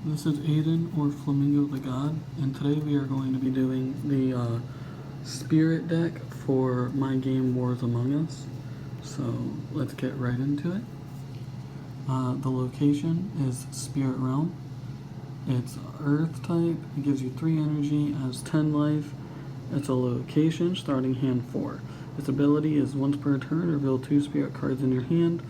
this is Aiden or Flamingo the God, and today we are going to be doing the spirit deck for my game Wars Among Us. So let's get right into it. The location is Spirit Realm. It's Earth type, it gives you 3 energy, has 10 life. It's a location starting hand 4. Its ability is once per turn, reveal 2 spirit cards in your hand.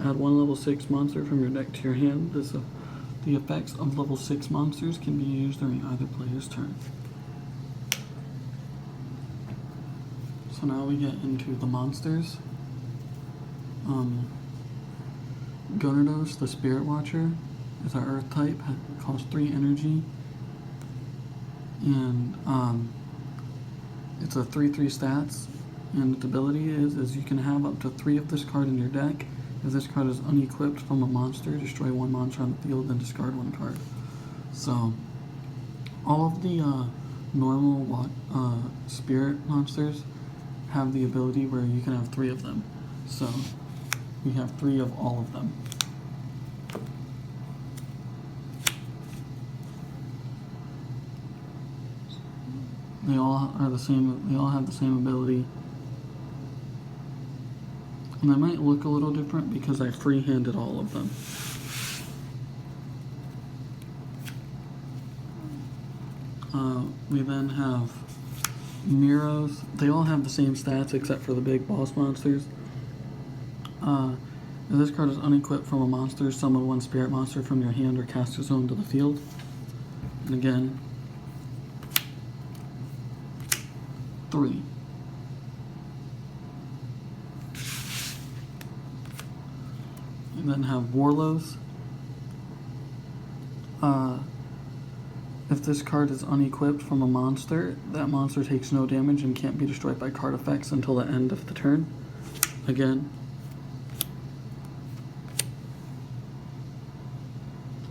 Add 1 level 6 monster from your deck to your hand. The effects of level 6 monsters can be used during either player's turn. So now we get into the monsters. Gyarados, the Spirit Watcher, is our Earth type, costs 3 energy, and it's a 3/3 stats, and its ability is you can have up to 3 of this card in your deck. If this card is unequipped from a monster, destroy 1 monster on the field, then discard 1 card. So, all of the normal spirit monsters have the ability where you can have 3 of them. So, we have 3 of all of them. They all are the same. They all have the same ability. And they might look a little different because I free-handed all of them. We then have Miros. They all have the same stats except for the big boss monsters. If this card is unequipped from a monster, summon 1 spirit monster from your hand or cast your zone to the field. And again, 3. And then have Warlows. If this card is unequipped from a monster, that monster takes no damage and can't be destroyed by card effects until the end of the turn. Again,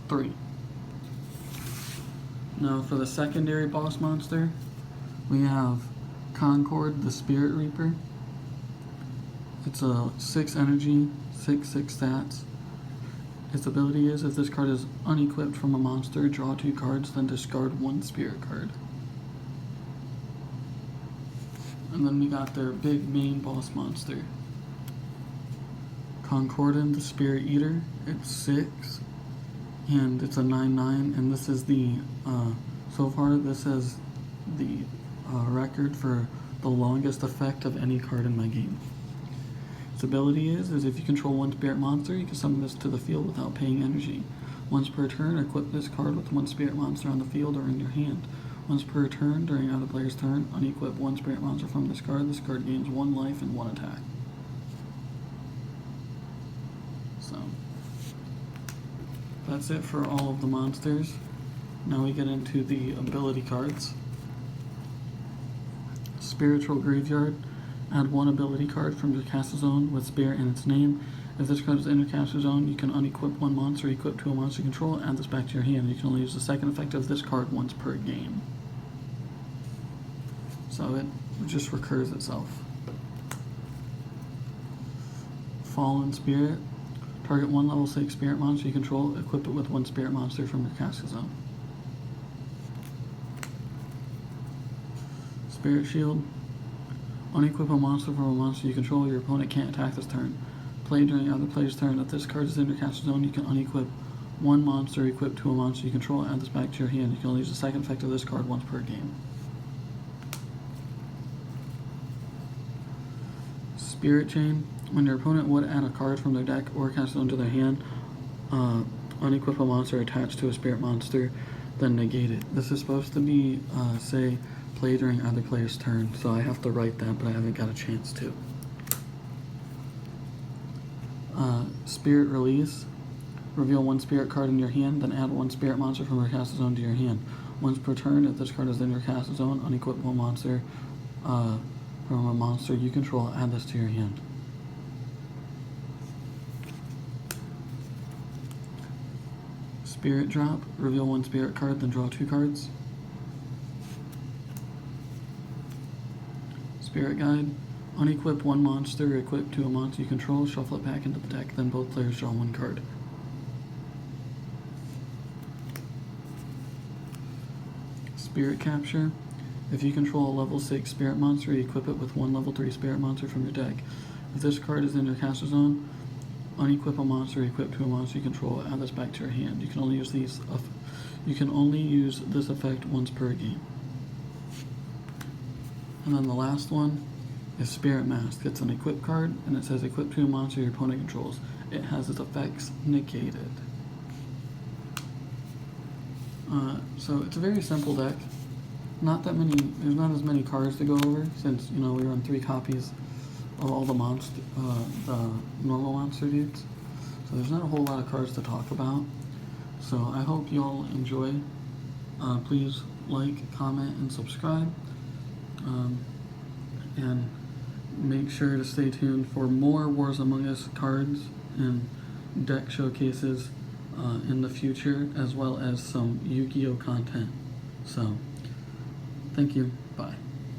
3. Now for the secondary boss monster, we have Concord, the Spirit Reaper. It's a 6 energy, 6/6 stats. Its ability is if this card is unequipped from a monster, draw 2 cards, then discard 1 spirit card. And then we got their big main boss monster, Concordant, the Spirit Eater. It's 6, and it's a 9/9, and this is the, so far this is the record for the longest effect of any card in my game. Its ability is if you control 1 spirit monster, you can summon this to the field without paying energy. Once per turn, equip this card with 1 spirit monster on the field or in your hand. Once per turn, during either player's turn, unequip 1 spirit monster from this card. This card gains 1 life and 1 attack. So, that's it for all of the monsters. Now we get into the ability cards. Spiritual Graveyard. Add 1 ability card from your castle zone with Spirit in its name. If this card is in your castle zone, you can unequip 1 monster, equip to a monster you control, add this back to your hand. You can only use the second effect of this card once per game. So it just recurs itself. Fallen Spirit. Target 1 level 6 spirit monster you control, equip it with 1 spirit monster from your castle zone. Spirit Shield. Unequip a monster from a monster you control. Your opponent can't attack this turn. Play during other player's turn. If this card is in your castle zone, you can unequip 1 monster equipped to a monster you control. Add this back to your hand. You can only use the second effect of this card once per game. Spirit Chain. When your opponent would add a card from their deck or castle zone to their hand, unequip a monster attached to a spirit monster, then negate it. This is supposed to be, say, play during other player's turn, so I have to write that, but I haven't got a chance to. Spirit Release. Reveal 1 spirit card in your hand, then add 1 spirit monster from your castle zone to your hand. Once per turn, if this card is in your castle zone, unequip 1 monster from a monster you control, add this to your hand. Spirit Drop. Reveal 1 spirit card, then draw 2 cards. Spirit Guide. Unequip 1 monster, equip to a monster you control, shuffle it back into the deck, then both players draw 1 card. Spirit Capture. If you control a level 6 spirit monster, you equip it with one level 3 spirit monster from your deck. If this card is in your caster zone, unequip a monster, equip to a monster you control, add this back to your hand. You can only use this effect once per game. And then the last one is Spirit Mask. It's an equip card, and it says equip to a monster your opponent controls. It has its effects negated. So it's a very simple deck. There's not as many cards to go over since, we run 3 copies of all the normal monster dudes. So there's not a whole lot of cards to talk about. So I hope you all enjoy. Please like, comment, and subscribe. And make sure to stay tuned for more Wars Among Us cards and deck showcases in the future, as well as some Yu-Gi-Oh content. So, thank you. Bye.